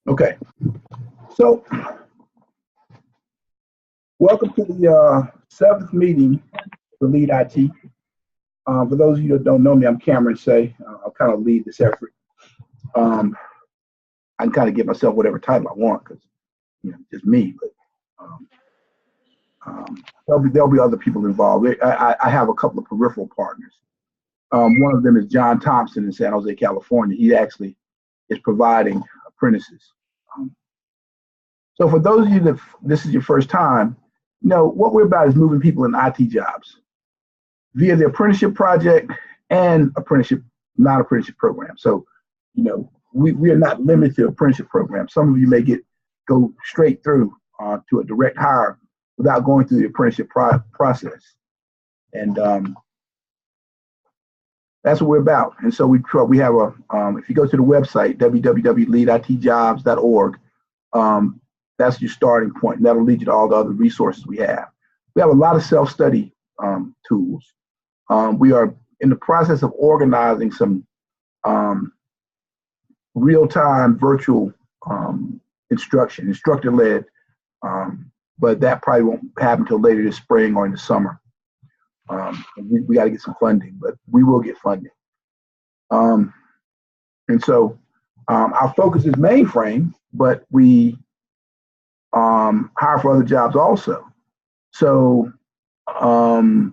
Okay, so welcome to the seventh meeting for Lead IT. For those of you that don't know me, I'm Cameron Say. I'll kind of lead this effort. I can kind of give myself whatever title I want because just me. But there'll be other people involved. I have a couple of peripheral partners. One of them is John Thompson in San Jose, California. He actually is providing apprentices. So for those of you that this is your first time, what we're about is moving people in IT jobs via the apprenticeship project and non-apprenticeship program. So, we are not limited to apprenticeship programs. Some of you may go straight through to a direct hire without going through the apprenticeship process. And that's what we're about. And so we have if you go to the website, www.leaditjobs.org, that's your starting point. And that'll lead you to all the other resources we have. We have a lot of self-study tools. We are in the process of organizing some real-time virtual instructor-led, but that probably won't happen until later this spring or in the summer. We got to get some funding, but we will get funding. And so our focus is mainframe, but we hire for other jobs also. So our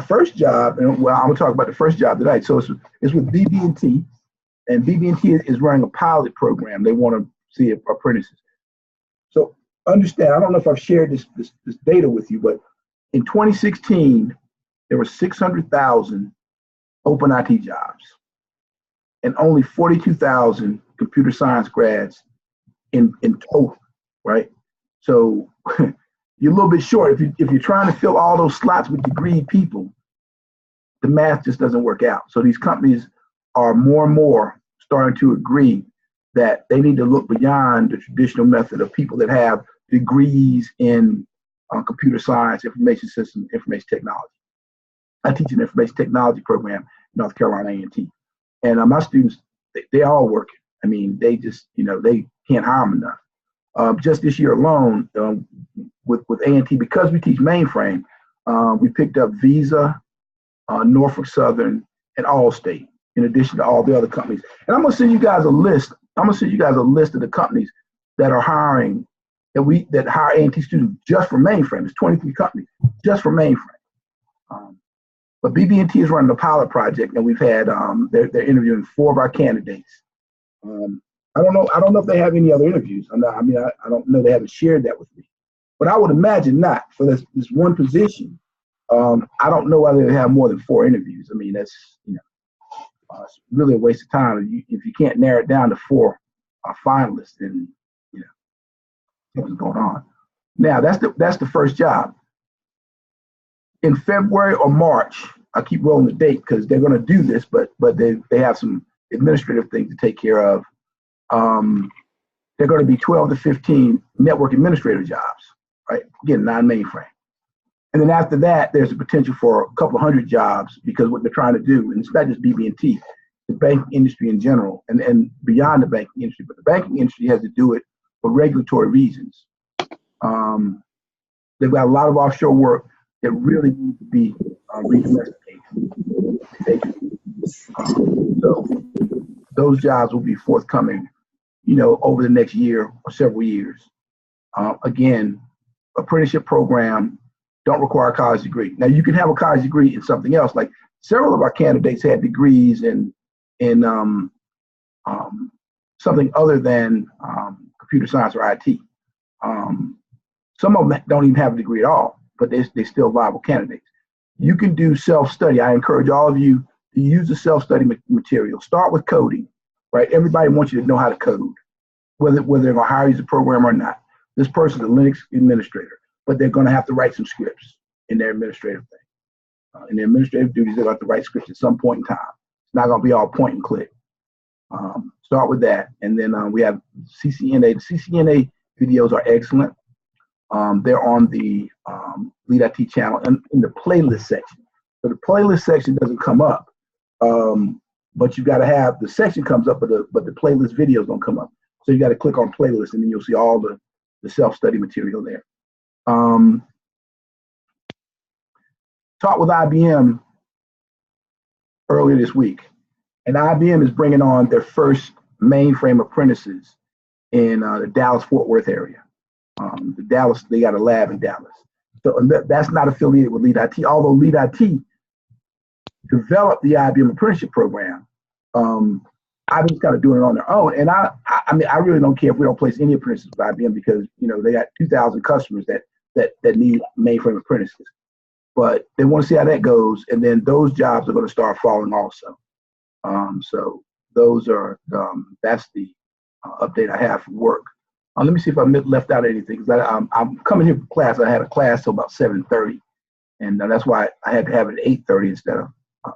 first job, and I'm going to talk about the first job tonight. So it's with BB&T, and BB&T is running a pilot program. They want to see apprentices. So understand, I don't know if I've shared this data with you, but in 2016, there were 600,000 open IT jobs and only 42,000 computer science grads in total, right? So you're a little bit short. If you're trying to fill all those slots with degreed people, the math just doesn't work out. So these companies are more and more starting to agree that they need to look beyond the traditional method of people that have degrees in computer science, information systems, information technology. I teach an information technology program in North Carolina A&T. And my students, they all work. I mean, they just, they can't hire them enough. Just this year alone, with A&T, because we teach mainframe, we picked up Visa, Norfolk Southern, and Allstate, in addition to all the other companies. And I'm gonna send you guys a list. I'm gonna send you guys a list of the companies that are hiring, that hire A&T students just for mainframe. It's 23 companies just for mainframe. But BB&T is running a pilot project, and we've had they're interviewing 4 of our candidates. I don't know if they have any other interviews. I don't know. They haven't shared that with me, but I would imagine not for this one position. I don't know whether they have more than 4 interviews. I mean, that's it's really a waste of time. If you can't narrow it down to 4 finalists, then what's going on. Now that's the first job. In February or March, I keep rolling the date because they're going to do this, but they have some administrative things to take care of. They're going to be 12 to 15 network administrator jobs, right? Again, non-mainframe. And then after that, there's a potential for a couple of hundred jobs because what they're trying to do, and it's not just BB&T, the banking industry in general, and beyond the banking industry, but the banking industry has to do it for regulatory reasons. They've got a lot of offshore work that really needs to be redomesticated. So those jobs will be forthcoming, over the next year or several years. Again, apprenticeship program don't require a college degree. Now you can have a college degree in something else. Like several of our candidates had degrees in something other than computer science or IT. Some of them don't even have a degree at all, but they're still viable candidates. You can do self-study. I encourage all of you to use the self-study material. Start with coding, right? Everybody wants you to know how to code, whether they're going to hire you as a programmer or not. This person's a Linux administrator, but they're going to have to write some scripts in their administrative thing. In their administrative duties, they're going to have to write scripts at some point in time. It's not going to be all point and click. Start with that. And then we have CCNA. The CCNA videos are excellent. They're on the Lead IT channel and in the playlist section. So the playlist section doesn't come up, but you've got to have the section comes up, but the playlist videos don't come up. So you got to click on playlist, and then you'll see all the self-study material there. Talked with IBM earlier this week, and IBM is bringing on their first mainframe apprentices in the Dallas-Fort Worth area. They got a lab in Dallas. So that's not affiliated with Lead IT, although Lead IT developed the IBM apprenticeship program. IBM's kind of doing it on their own. And I mean, I really don't care if we don't place any apprentices with IBM, because, you know, they got 2,000 customers that need mainframe apprentices. But they want to see how that goes, and then those jobs are going to start falling also. So those are that's the update I have for work. Let me see if I left out anything. I'm coming here for class. I had a class till about 7:30, and that's why I had to have it at 8:30 instead of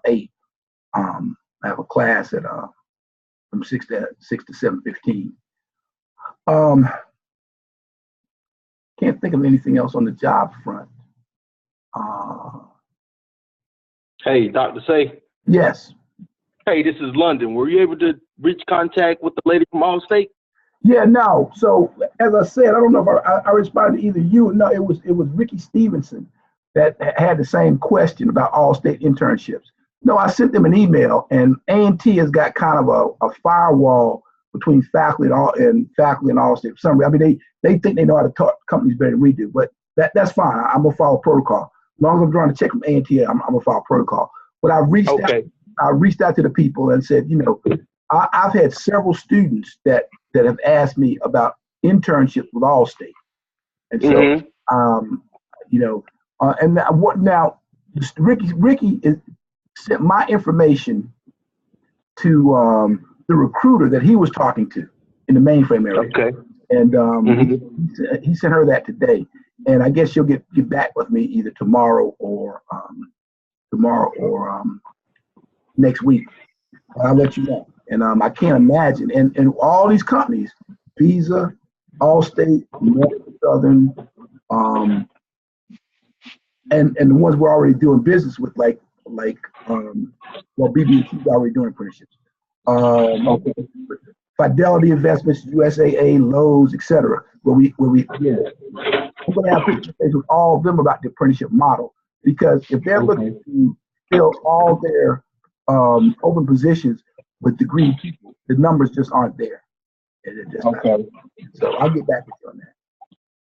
8. I have a class at from 6 to 7:15. Can't think of anything else on the job front. Hey, Dr. Say. Yes. Hey, this is London. Were you able to reach contact with the lady from Allstate? Yeah, no. So as I said, I don't know if I responded to either you. No, it was Ricky Stevenson that had the same question about Allstate internships. No, I sent them an email, and A&T has got kind of a firewall between faculty and Allstate. For some reason, I mean, they think they know how to talk companies better than we do, but that's fine. I'm gonna follow protocol. As long as I'm drawing a check from A&T, I'm gonna follow protocol. But I reached out to the people and said, you know, I've had several students that have asked me about internships with Allstate, and so you know, and now Ricky sent my information to the recruiter that he was talking to in the mainframe area. Okay. And he sent her that today, and I guess she'll get back with me either tomorrow or next week. I'll let you know. And I can't imagine. And all these companies, Visa, Allstate, Norfolk Southern, and the ones we're already doing business with, like BB&T is already doing apprenticeships. Fidelity Investments, USAA, Lowe's, etc. Where we I'm going to have presentations with all of them about the apprenticeship model, because if they're looking to fill all their open positions with degree people, the numbers just aren't there. So I'll get back with you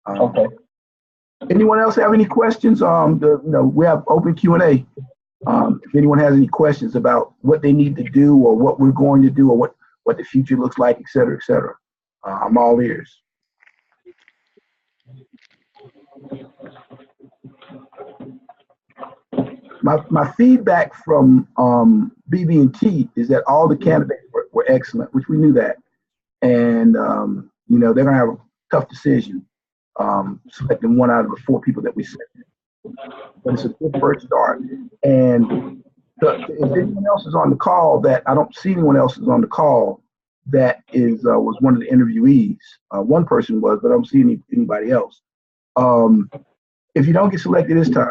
on that. Anyone else have any questions? We have open Q&A. If anyone has any questions about what they need to do, or what we're going to do, or what the future looks like, et cetera, I'm all ears. My feedback from BB&T is that all the candidates were excellent, which we knew that, and they're gonna have a tough decision selecting one out of the 4 people that we selected. But it's a good first start. And if anyone else is on the call, that I don't see anyone else is on the call that was one of the interviewees. One person was, but I don't see anybody else. If you don't get selected this time,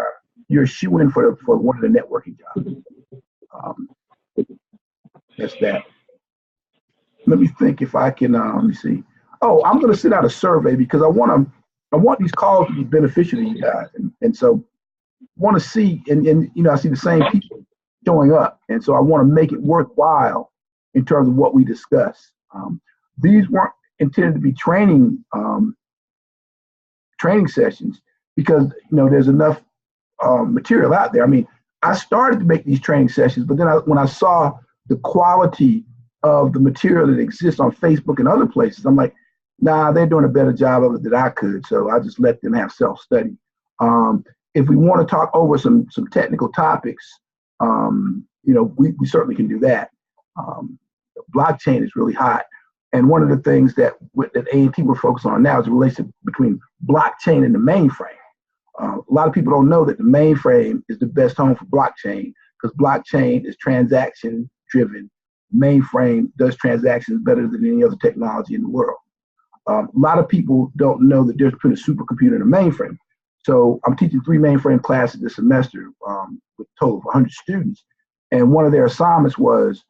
you're shoo-in for one of the networking jobs. That's that. Let me think if I can. Let me see. Oh, I'm going to send out a survey, because I want these calls to be beneficial to you guys, and so want to see, and I see the same people showing up, and so I want to make it worthwhile in terms of what we discuss. These weren't intended to be training sessions, because there's enough material out there. I mean, I started to make these training sessions, but then when I saw the quality of the material that exists on Facebook and other places, I'm like, nah, they're doing a better job of it than I could. So I just let them have self-study. If we want to talk over some technical topics, we certainly can do that. Blockchain is really hot. And one of the things that A&T will focus on now is the relationship between blockchain and the mainframe. A lot of people don't know that the mainframe is the best home for blockchain, because blockchain is transaction driven. Mainframe does transactions better than any other technology in the world. A lot of people don't know that there's between a supercomputer and a mainframe. So I'm teaching 3 mainframe classes this semester with a total of 100 students. And one of their assignments was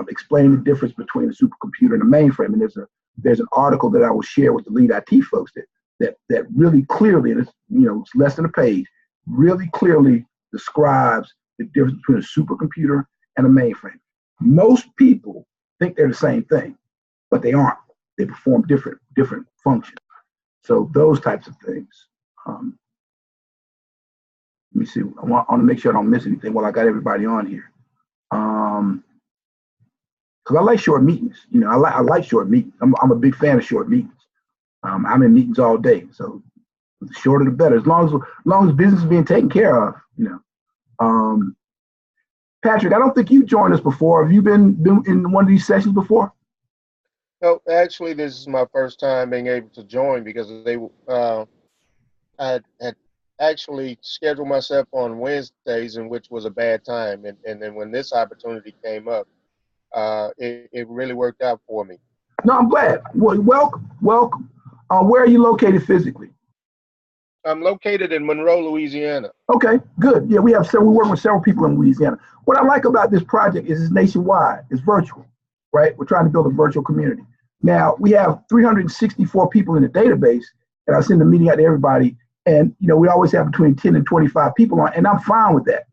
explaining the difference between a supercomputer and a mainframe. And there's a there's an article that I will share with the lead IT folks that really clearly, and it's, it's less than a page, really clearly describes the difference between a supercomputer and a mainframe. Most people think they're the same thing, but they aren't. They perform different functions. So those types of things. Let me see. I want to make sure I don't miss anything while I got everybody on here. Because I like short meetings. I like short meetings. I'm a big fan of short meetings. I'm in meetings all day, so the shorter the better. As long as business is being taken care of, Patrick, I don't think you joined us before. Have you been in one of these sessions before? No, actually, this is my first time being able to join because I had actually scheduled myself on Wednesdays, in which was a bad time, and then when this opportunity came up, it really worked out for me. No, I'm glad. Well, welcome. Where are you located physically? I'm located in Monroe, Louisiana. Okay, good. Yeah, we work with several people in Louisiana. What I like about this project is it's nationwide. It's virtual, right? We're trying to build a virtual community. Now, we have 364 people in the database, and I send the meeting out to everybody. And, we always have between 10 and 25 people on, and I'm fine with that.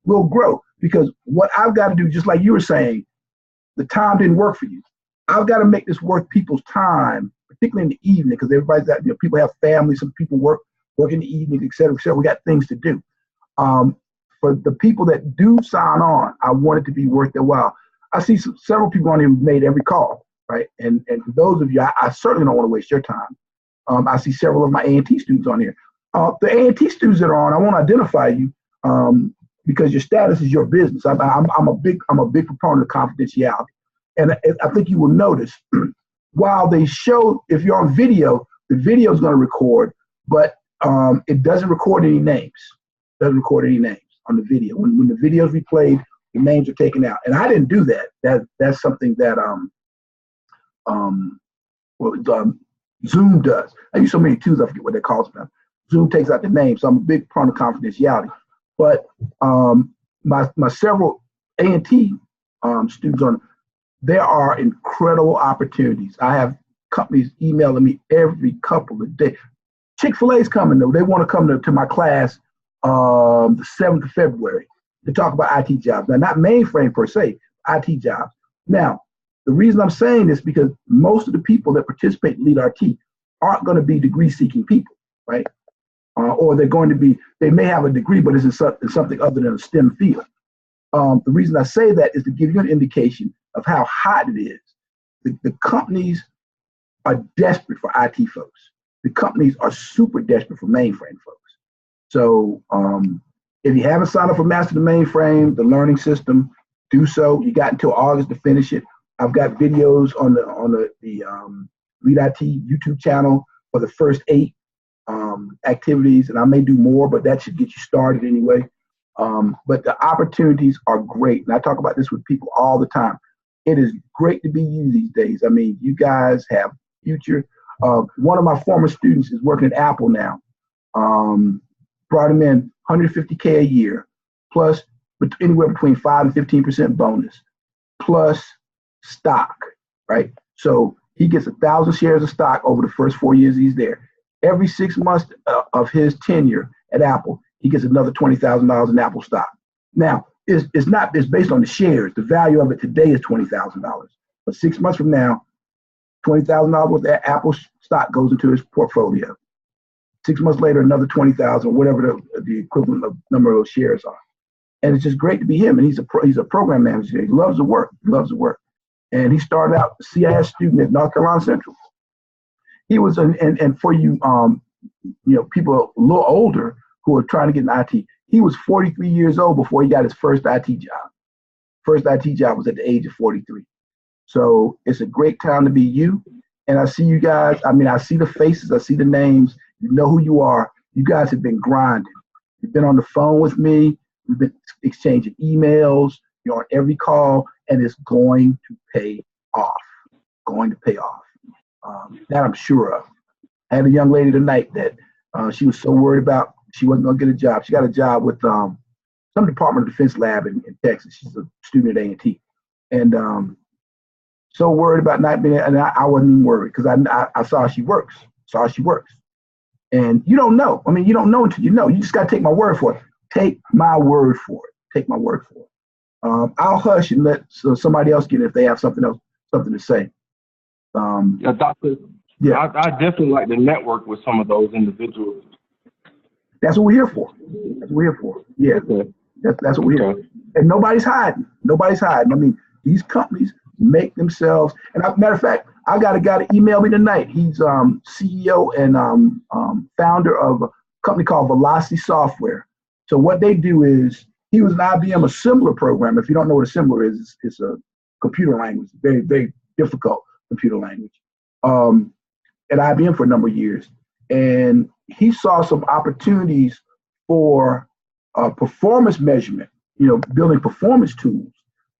We'll grow, because what I've got to do, just like you were saying, the time didn't work for you. I've got to make this worth people's time, particularly in the evening, because everybody's got, people have families, some people work in the evening, et cetera, et cetera. We got things to do. For the people that do sign on, I want it to be worth their while. I see several people on here who've made every call, right? And for those of you, I certainly don't want to waste your time. I see several of my A&T students on here. The A&T students that are on, I won't identify you because your status is your business. I'm a big proponent of confidentiality, and I think you will notice while they show, if you're on video, the video is going to record, but it doesn't record any names. Doesn't record any names on the video. When the video is replayed, the names are taken out, and I didn't do that. That's something that Zoom does. I use so many tools, I forget what they call them. Zoom takes out the name, so I'm a big proponent of confidentiality. But my several A&T students on, there are incredible opportunities. I have companies emailing me every couple of days. Chick-fil-A's coming though. They want to come to my class the 7th of February to talk about IT jobs. Now, not mainframe per se, IT jobs. Now, the reason I'm saying this because most of the people that participate in Lead RT aren't going to be degree-seeking people, right? Or they're going to be, they may have a degree, but it's in something other than a STEM field. The reason I say that is to give you an indication of how hot it is. The companies are desperate for IT folks. The companies are super desperate for mainframe folks. So if you haven't signed up for Master the Mainframe, the learning system, do so. You got until August to finish it. I've got videos on the Lead IT YouTube channel for the first 8 activities, and I may do more, but that should get you started anyway. But the opportunities are great, and I talk about this with people all the time. It is great to be you these days. I mean, you guys have future. One of my former students is working at Apple now. Brought him in $150K a year, plus anywhere between 5 and 15% bonus, plus stock, right? So he gets 1,000 shares of stock over the first 4 years he's there. Every 6 months of his tenure at Apple, he gets another $20,000 in Apple stock. Now, it's based on the shares. The value of it today is $20,000. But 6 months from now, $20,000 worth of Apple stock goes into his portfolio. 6 months later, another 20,000, whatever the equivalent of number of those shares are. And it's just great to be him. And he's a program manager. He loves the work. And he started out a CIS student at North Carolina Central. He was, and for you, people a little older who are trying to get an IT, he was 43 years old before he got his first IT job. First IT job was at the age of 43. So it's a great time to be you. And I see you guys, I see the faces, I see the names, you know who you are. You guys have been grinding. You've been on the phone with me. We've been exchanging emails. You're on every call, and it's going to pay off. That I'm sure of. I had a young lady tonight that she was so worried about she wasn't going to get a job. She got a job with some Department of Defense lab in Texas. She's a student at A&T. And so worried about not being, and I wasn't even worried because I saw she works, And you don't know. I mean, you don't know until you know. You just got to take my word for it. Take my word for it. Take my word for it. I'll hush and let somebody else get it if they have something to say. Yeah, Doctor. Yeah, I definitely like to network with some of those individuals. that's what we're here for. Yeah, Okay. that's what we're here for. And nobody's hiding. I mean, these companies make themselves. And matter of fact, I got a guy to email me tonight. He's CEO and founder of a company called Velocity Software. So what they do is, he was an IBM assembler program. If you don't know what assembler is, it's a computer language, very, very difficult computer language. At IBM for a number of years. And he saw some opportunities for performance measurement, building performance tools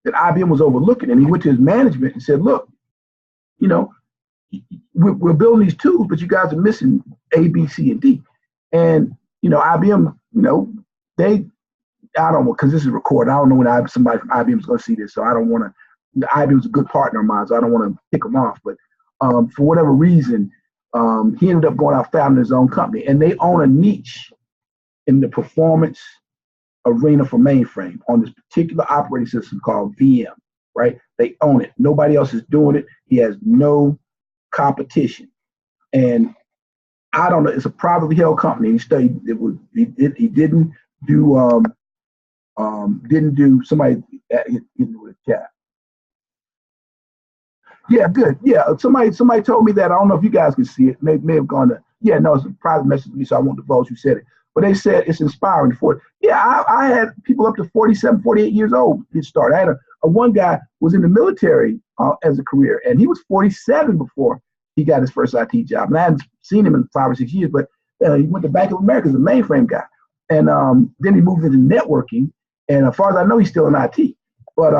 that IBM was overlooking. And he went to his management and said, look, we're building these tools, but you guys are missing A, B, C, and D. And, IBM, I don't know, because this is recorded. I don't know when somebody from IBM is going to see this, so I don't want to. IBM is a good partner of mine, so I don't want to pick them off. But for whatever reason, he ended up going out founding his own company, and they own a niche in the performance arena for mainframe on this particular operating system called VM, right? They own it. Nobody else is doing it. He has no competition. And I don't know, it's a privately held company. He studied, he didn't do, somebody into the chat. Yeah, good. Yeah, somebody told me that. I don't know if you guys can see it. May have gone to. Yeah, no, it's a private message to me, so I won't divulge who said it. But they said it's inspiring for it. Yeah, I had people up to 47, 48 years old get started. I had one guy was in the military as a career, and he was 47 before he got his first IT job. And I hadn't seen him in 5 or 6 years, but he went to Bank of America as a mainframe guy. And then he moved into networking. And as far as I know, he's still in IT. But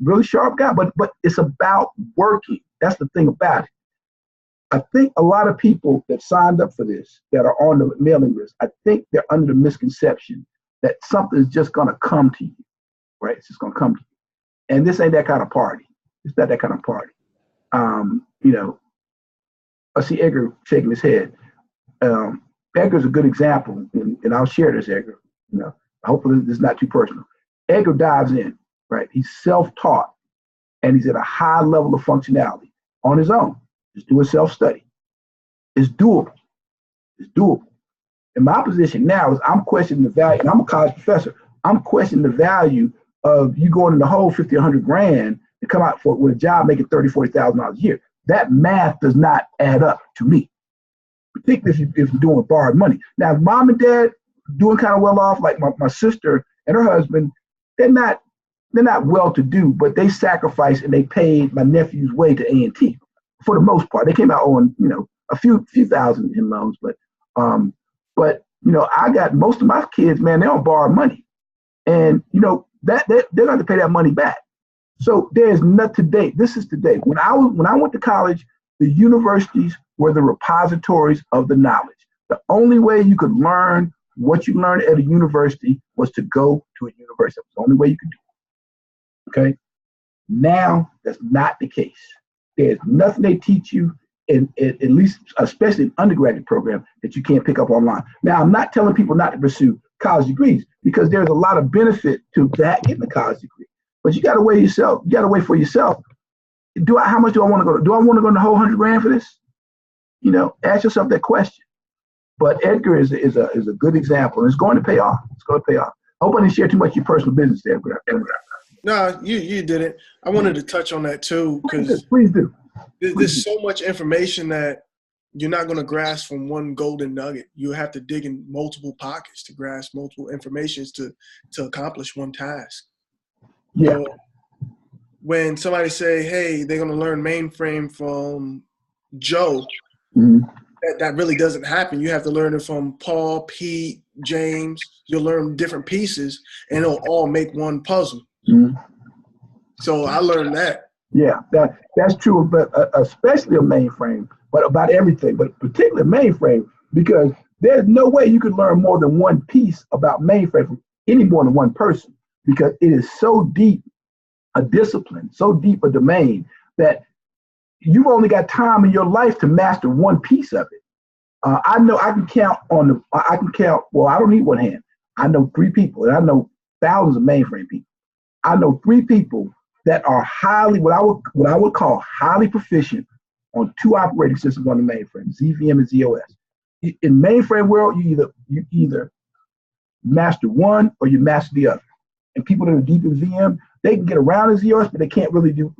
really sharp guy. But it's about working. That's the thing about it. I think a lot of people that signed up for this, that are on the mailing list, I think they're under the misconception that something is just going to come to you, right? It's just going to come to you. And this ain't that kind of party. It's not that kind of party. I see Edgar shaking his head. Edgar's a good example, and I'll share this, Edgar. Hopefully this is not too personal. Edgar dives in, right? He's self-taught, and he's at a high level of functionality on his own. Just do a self-study. It's doable. It's doable. And my position now is I'm questioning the value, and I'm a college professor. I'm questioning the value of you going in the hole 50, 100 grand to come out with a job making $30,000, $40,000 a year. That math does not add up to me, particularly if you're doing borrowed money. Now, if mom and dad doing kind of well off, like my sister and her husband, they're not well-to-do, but they sacrificed and they paid my nephew's way to A&T for the most part. They came out owing, a few thousand in loans, but I got most of my kids, man, they don't borrow money, and that they're going to have to pay that money back. So there's not today. This is today. When I went to college, the universities were the repositories of the knowledge. The only way you could learn what you learned at a university was to go to a university. It was the only way you could do it. Okay. Now that's not the case. There's nothing they teach you at least, especially in undergraduate program, that you can't pick up online. Now, I'm not telling people not to pursue college degrees because there's a lot of benefit to that getting a college degree. But you got to weigh yourself. You got to weigh for yourself. How much do I want to go? Do I want to go in the whole 100 grand for this? Ask yourself that question. But Edgar is a good example, and it's going to pay off. It's going to pay off. I hope I didn't share too much of your personal business there, Edgar. No, you didn't. I wanted to touch on that too, because please do. There's so much information that you're not going to grasp from one golden nugget. You have to dig in multiple pockets to grasp multiple informations to accomplish one task. Yeah. When somebody say, hey, they're going to learn mainframe from Joe, that really doesn't happen. You have to learn it from Paul, Pete, James. You'll learn different pieces, and it'll all make one puzzle. So I learned that. Yeah, that's true, but especially a mainframe, but about everything, but particularly mainframe, because there's no way you could learn more than one piece about mainframe from any more than one person, because it is so deep a discipline, so deep a domain, that you've only got time in your life to master one piece of it. I know I can count well, I don't need one hand. I know 3 people, and I know thousands of mainframe people. I know 3 people that are highly, what I would call highly proficient on 2 operating systems on the mainframe, ZVM and ZOS. In mainframe world, you either master one or you master the other. And people that are deep in VM, they can get around in ZOS, but they can't really do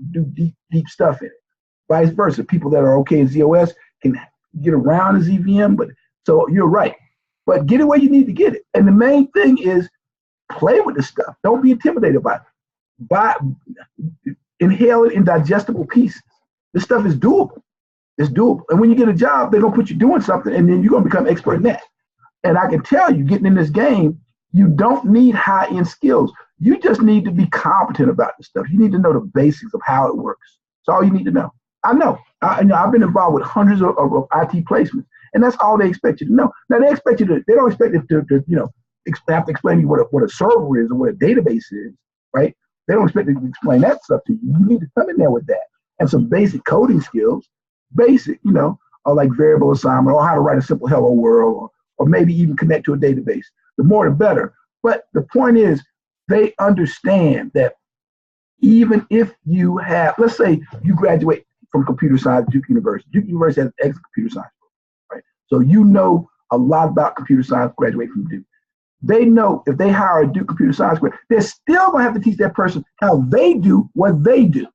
deep stuff in it. Vice versa, people that are okay in ZOS can get around in ZVM, but so you're right. But get it where you need to get it. And the main thing is play with the stuff. Don't be intimidated by it. Inhale it in digestible pieces. This stuff is doable. It's doable. And when you get a job, they're gonna put you doing something, and then you're gonna become expert in that. And I can tell you, getting in this game, you don't need high-end skills. You just need to be competent about this stuff. You need to know the basics of how it works. That's all you need to know. I know. I've been involved with hundreds of IT placements, and that's all they expect you to know. Now they expect you to. They don't expect you to have to explain to you what a server is or what a database is, right? They don't expect you to explain that stuff to you. You need to come in there with that and some basic coding skills, or like variable assignment, or how to write a simple hello world, or maybe even connect to a database. The more the better. But the point is, they understand that even if you have, let's say you graduate from computer science at Duke University. Duke University has an excellent computer science program, right? So you know a lot about computer science, graduate from Duke. They know if they hire a Duke computer science grad, they're still gonna have to teach that person how they do what they do,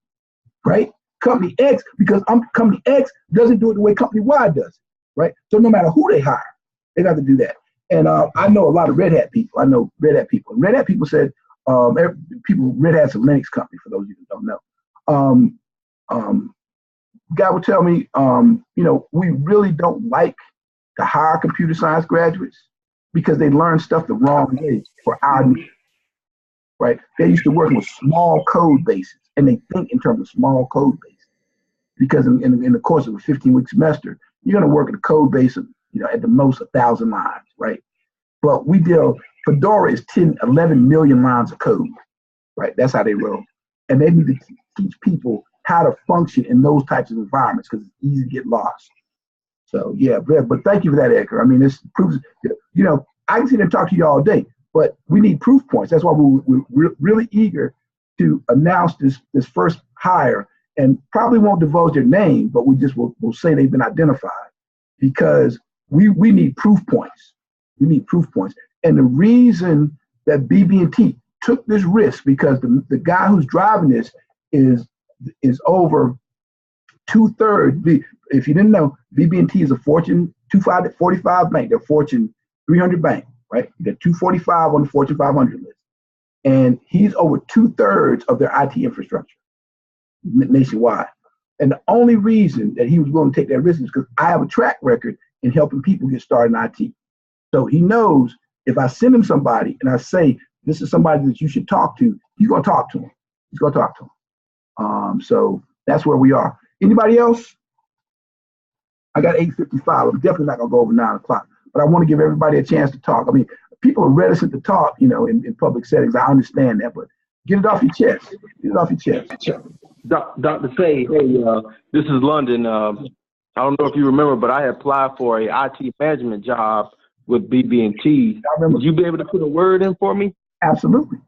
right? Company X, because Company X doesn't do it the way Company Y does, right? So no matter who they hire, they got to do that. And I know a lot of Red Hat people. And Red Hat people said, Red Hat's a Linux company, for those of you who don't know. Guy would tell me, we really don't like to hire computer science graduates because they learn stuff the wrong way for our needs, right? They're used to working with small code bases, and they think in terms of small code bases. Because in the course of a 15-week semester, you're going to work at a code base of, at the most 1,000 lines, right? But Fedora is 11 million lines of code, right? That's how they roll. And they need to teach people how to function in those types of environments because it's easy to get lost. So yeah, but thank you for that, Edgar. I mean, this proves, I can sit and talk to you all day, but we need proof points. That's why we're really eager to announce this first hire, and probably won't divulge their name, but we'll say they've been identified because we need proof points. We need proof points. And the reason that BB&T took this risk because the guy who's driving this is over 2/3. If you didn't know, BB&T is a Fortune 245 bank. They're Fortune 300 bank, right? They're 245 on the Fortune 500 list. And he's over 2/3 of their IT infrastructure nationwide. And the only reason that he was willing to take that risk is because I have a track record in helping people get started in IT. So he knows if I send him somebody and I say, this is somebody that you should talk to, he's going to talk to him. He's going to talk to him. So that's where we are. Anybody else? I got 8:55. I'm definitely not going to go over 9 o'clock, but I want to give everybody a chance to talk. I mean, people are reticent to talk, in public settings. I understand that, but get it off your chest. Get it off your chest. Dr. Say, hey, this is London. I don't know if you remember, but I applied for a IT management job with BB&T. Would you be able to put a word in for me? Absolutely.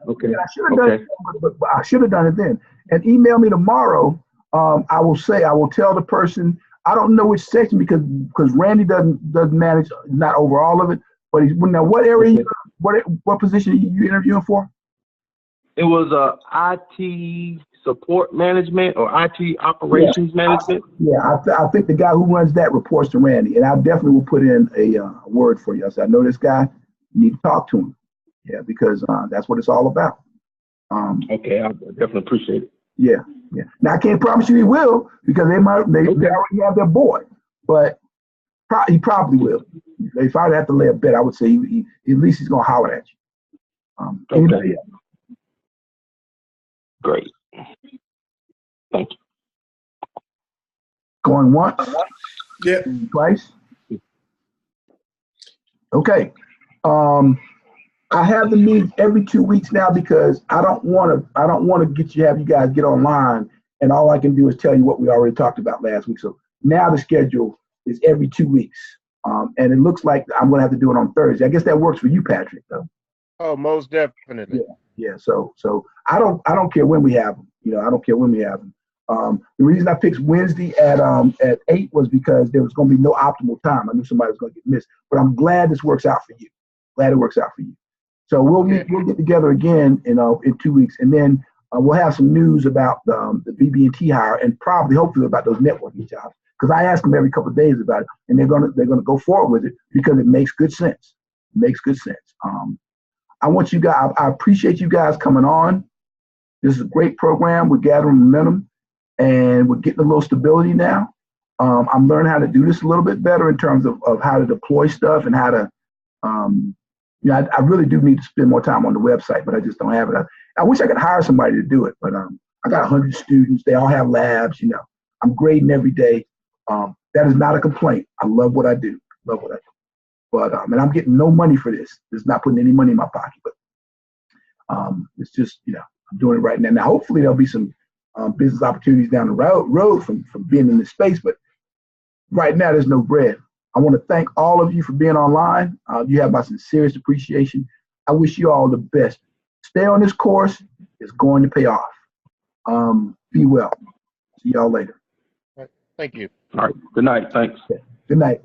Okay. I should have done it, but I should have done it then. And email me tomorrow. I will tell the person. I don't know which section because Randy doesn't manage, not over all of it. But now, what area? What position are you interviewing for? It was IT support management or IT operations management. I think the guy who runs that reports to Randy, and I definitely will put in a word for you. I said, I know this guy. You need to talk to him. Yeah, because that's what it's all about. Okay, I definitely appreciate it. Yeah. Now I can't promise you he will because they already have their boy, but he probably will. If I'd have to lay a bet, I would say he at least he's gonna holler at you. Anybody else? Great. Thank you. Going once? Yeah. Twice? Okay. I have the meetings every 2 weeks now because I don't want to have you guys get online And all I can do is tell you what we already talked about last week. So now the schedule is every 2 weeks. And it looks like I'm going to have to do it on Thursday. I guess that works for you, Patrick, though. Oh, most definitely. Yeah. So I don't care when we have them. I don't care when we have them. The reason I picked Wednesday at 8 was because there was going to be no optimal time. I knew somebody was going to get missed, but I'm glad this works out for you. Glad it works out for you. So we'll get together again in 2 weeks, and then we'll have some news about the BB&T hire, and hopefully about those networking jobs, because I ask them every couple of days about it, and they're gonna go forward with it because it makes good sense. It makes good sense. I want you guys. I appreciate you guys coming on. This is a great program. We're gathering momentum, and we're getting a little stability now. I'm learning how to do this a little bit better in terms of how to deploy stuff and how to. I really do need to spend more time on the website, but I just don't have it. I wish I could hire somebody to do it, but I got 100 students. They all have labs. I'm grading every day. That is not a complaint. I love what I do. But and I'm getting no money for this. It's not putting any money in my pocket. But it's just I'm doing it right now. Now hopefully there'll be some business opportunities down the road from being in this space. But right now there's no bread. I want to thank all of you for being online. You have my sincerest appreciation. I wish you all the best. Stay on this course. It's going to pay off. Be well. See y'all later. Thank you. All right. Good night. Thanks. Good night.